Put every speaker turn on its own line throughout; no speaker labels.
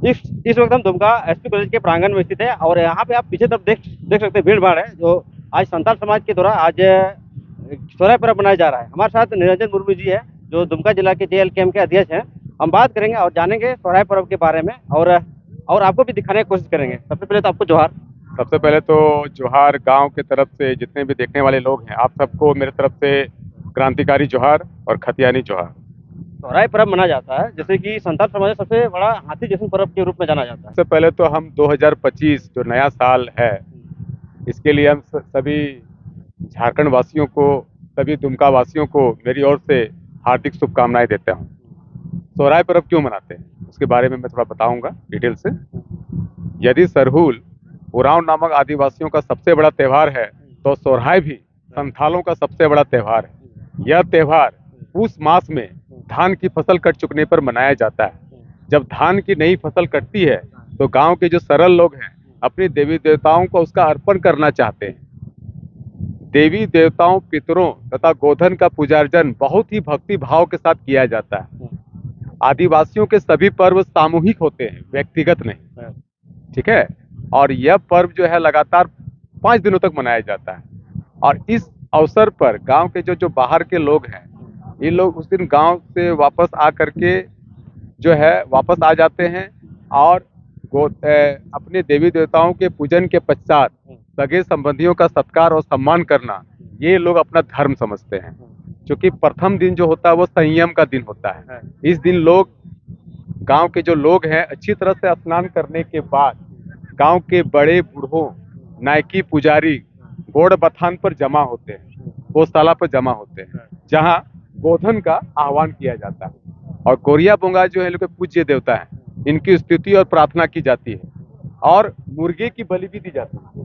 इस वक्त हम दुमका एसपी कॉलेज के प्रांगण में स्थित है और यहाँ पे आप पीछे तरफ देख सकते हैं भीड़ भाड़ है जो आज संताल समाज के द्वारा आज सोहराय पर्व मनाया जा रहा है। हमारे साथ निरंजन मुर्मू जी है जो दुमका जिला के JLKM के अध्यक्ष हैं। हम बात करेंगे और जानेंगे सोहराय पर्व के बारे में और आपको भी दिखाने की कोशिश करेंगे। सबसे पहले तो आपको जोहार।
सबसे पहले तो जोहार गांव के तरफ से जितने भी देखने वाले लोग हैं, आप सबको मेरे तरफ से क्रांतिकारी जोहार और खतियानी जोहार।
सोहराय पर्व मनाया जाता है जैसे कि संताल समाज में सबसे बड़ा हाथी जश्न पर्व के रूप में जाना जाता है।
सबसे पहले तो हम 2025 जो नया साल है, इसके लिए हम सभी झारखंड वासियों को, सभी दुमका वासियों को मेरी ओर से हार्दिक शुभकामनाएं देता हूँ। सोहराय पर्व क्यों मनाते हैं उसके बारे में मैं थोड़ा बताऊंगा डिटेल से। यदि सरहुल उरांव नामक आदिवासियों का सबसे बड़ा त्यौहार है तो सोहराय भी संथालों का सबसे बड़ा त्यौहार है। यह त्यौहार उस मास में धान की फसल कट चुकने पर मनाया जाता है। जब धान की नई फसल कटती है तो गांव के जो सरल लोग हैं अपने देवी देवताओं को उसका अर्पण करना चाहते हैं। देवी देवताओं, पितरों तथा गोधन का पूजार्चन बहुत ही भक्ति भाव के साथ किया जाता है। आदिवासियों के सभी पर्व सामूहिक होते हैं, व्यक्तिगत नहीं, ठीक है। और यह पर्व जो है लगातार 5 दिनों तक मनाया जाता है। और इस अवसर पर गांव के जो बाहर के लोग हैं, ये लोग उस दिन गांव से वापस आ करके जो है वापस आ जाते हैं और अपने देवी देवताओं के पूजन के पश्चात सगे संबंधियों का सत्कार और सम्मान करना ये लोग अपना धर्म समझते हैं। क्योंकि प्रथम दिन जो होता है वो संयम का दिन होता है। इस दिन लोग, गांव के जो लोग हैं, अच्छी तरह से स्नान करने के बाद गांव के बड़े बूढ़ों, नायकी, पुजारी गोड़ बथान पर जमा होते हैं, गौशाला पर जमा होते हैं, जहां गोधन का आह्वान किया जाता है। और गोरिया बोंगा जो है लोग के पूज्य देवता है, इनकी स्तुति और प्रार्थना की जाती है और मुर्गे की बलि भी दी जाती है।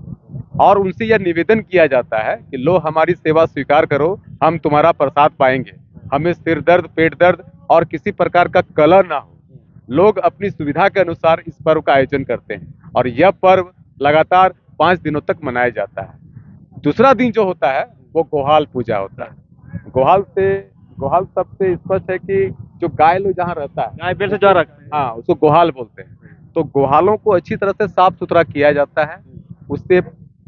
और उनसे यह निवेदन किया जाता है कि लो हमारी सेवा स्वीकार करो, हम तुम्हारा प्रसाद पाएंगे, हमें सिर दर्द, पेट दर्द और किसी प्रकार का कलह ना हो। लोग अपनी सुविधा के अनुसार इस पर्व का आयोजन करते हैं और यह पर्व लगातार 5 दिनों तक मनाया जाता है। दूसरा दिन जो होता है वो गोहाल पूजा होता है। गोहाल सबसे स्पष्ट है कि जो गाय लोग जहाँ रहता है,
गाय बैल से जो रखते हैं,
हाँ, उसको गोहाल बोलते हैं। तो गोहालों को अच्छी तरह से साफ सुथरा किया जाता है, उससे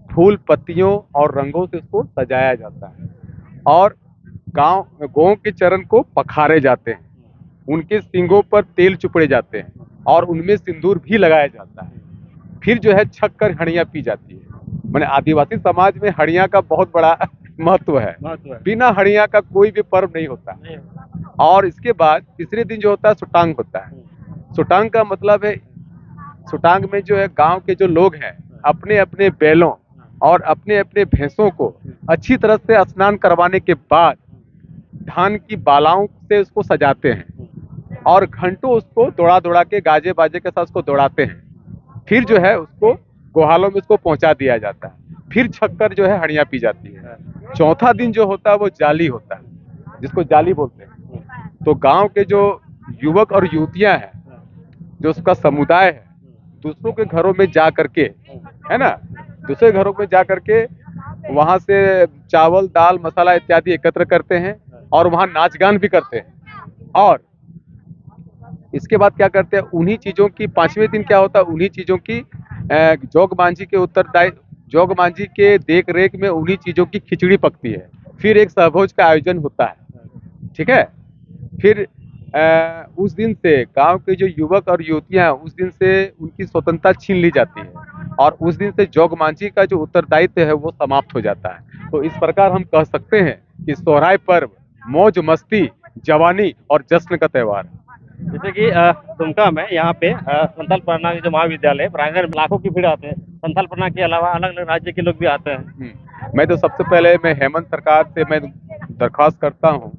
फूल, पत्तियों और रंगों से उसको सजाया जाता है और गौ के चरण को पखारे जाते हैं, उनके सींगों पर तेल चुपड़े जाते हैं और उनमें सिंदूर भी लगाया जाता है। फिर जो है छक कर हड़ियाँ पी जाती है। मैंने आदिवासी समाज में हड़ियाँ का बहुत बड़ा महत्व है। बिना हड़ियाँ का कोई भी पर्व नहीं होता। और इसके बाद तीसरे दिन जो होता है सुटांग होता है। सुटांग का मतलब है, सुटांग में जो है गांव के जो लोग हैं अपने अपने बैलों और अपने अपने भैंसों को अच्छी तरह से स्नान करवाने के बाद धान की बालाओं से उसको सजाते हैं और घंटों उसको दौड़ा दौड़ा के गाजे बाजे के साथ उसको दौड़ाते हैं। फिर जो है उसको गोहालों में उसको पहुंचा दिया जाता है। फिर छक्कर जो है हड़ियाँ पी जाती है। चौथा दिन जो होता है वो जाली होता है, जिसको जाली बोलते हैं। तो गांव के जो युवक और युवतियां हैं, जो उसका समुदाय है, दूसरों के घरों में जा करके, है ना, दूसरे घरों में जा करके वहां से चावल, दाल, मसाला इत्यादि एकत्र करते हैं और वहां नाच गान भी करते हैं। और इसके बाद क्या करते हैं, उन्हीं चीजों की 5वें दिन क्या होता है, उन्हीं चीजों की जोग मांझी के जोग मांझी के देख रेख में उन्हीं चीजों की खिचड़ी पकती है। फिर एक सहभोज का आयोजन होता है, ठीक है। फिर उस दिन से गांव के जो युवक और युवतियां हैं, उस दिन से उनकी स्वतंत्रता छीन ली जाती है और उस दिन से जोग मांझी का जो उत्तरदायित्व है वो समाप्त हो जाता है। तो इस प्रकार हम कह सकते हैं कि सोहराय पर्व मौज मस्ती, जवानी और जश्न का त्यौहार है।
जैसे कि दुमका में यहाँ पे संथाल परगना जो महाविद्यालय प्रांगण में लाखों की भीड़ आते हैं। संथाल परगना के अलावा अलग अलग राज्य के लोग भी आते हैं।
मैं तो सबसे पहले मैं हेमंत सरकार से मैं दरख्वास्त करता हूँ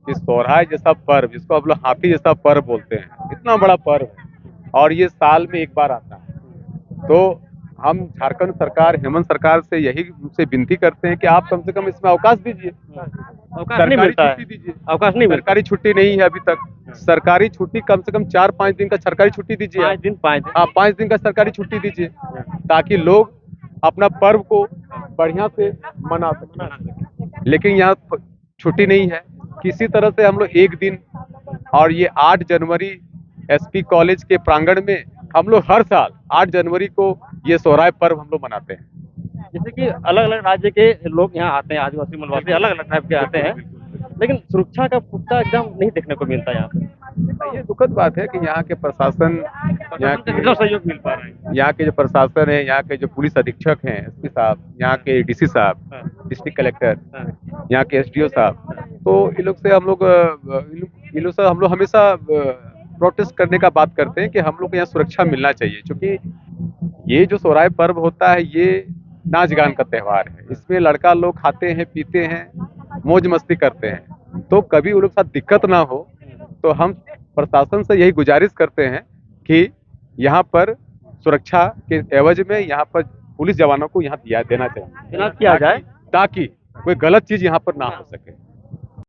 कि सोहराय जैसा पर्व, जिसको आप लोग हाथी जैसा पर्व बोलते हैं, इतना बड़ा पर्व है और ये साल में एक बार आता है, तो हम झारखंड सरकार, हेमंत सरकार से यही उनसे विनती करते हैं कि आप कम से कम इसमें अवकाश दीजिए।
अवकाश नहीं मिलता है,
दीजिए,
अवकाश नहीं मिलता।
सरकारी छुट्टी नहीं है अभी तक। सरकारी छुट्टी कम से कम 4-5 दिन का सरकारी छुट्टी दीजिए।
5 दिन 5 दिन,
हाँ, 5 दिन का सरकारी छुट्टी दीजिए ताकि लोग अपना पर्व को बढ़िया से मना सकें। लेकिन यहाँ छुट्टी नहीं है, किसी तरह से हम लोग एक दिन, और ये 8 जनवरी एसपी कॉलेज के प्रांगण में हम लोग हर साल 8 जनवरी को ये सोहराय पर्व हम लोग मनाते हैं।
जैसे कि अलग अलग राज्य के लोग यहाँ आते हैं, आदिवासी मनवासी अलग अलग टाइप के आते हैं, लेकिन सुरक्षा का पुख्ता एकदम नहीं देखने को मिलता यहाँ पे।
ये दुखद बात है कि यहाँ के प्रशासन, यहाँ
से कितना सहयोग मिल पा रहा है?
यहाँ के जो प्रशासन है, यहाँ के जो पुलिस अधीक्षक हैं, एसपी साहब, यहाँ के डीसी साहब,
हाँ,
डिस्ट्रिक्ट कलेक्टर,
हाँ,
यहाँ के एसडीओ साहब, तो इन लोग से हम लोग इन लोग से हम लोग हमेशा प्रोटेस्ट करने का बात करते हैं कि हम लोग को यहाँ सुरक्षा मिलना चाहिए, क्योंकि ये जो सोहराय पर्व होता है ये नाच गान का त्यौहार है। इसमें लड़का लोग खाते हैं, पीते हैं, मौज मस्ती करते हैं, तो कभी उन लोग के साथ दिक्कत ना हो। तो हम प्रशासन से यही गुजारिश करते हैं कि यहाँ पर सुरक्षा के एवज में यहाँ पर पुलिस जवानों को यहाँ देना चाहिए,
तैनात किया जाए,
ताकि कोई गलत चीज यहाँ पर ना हो सके।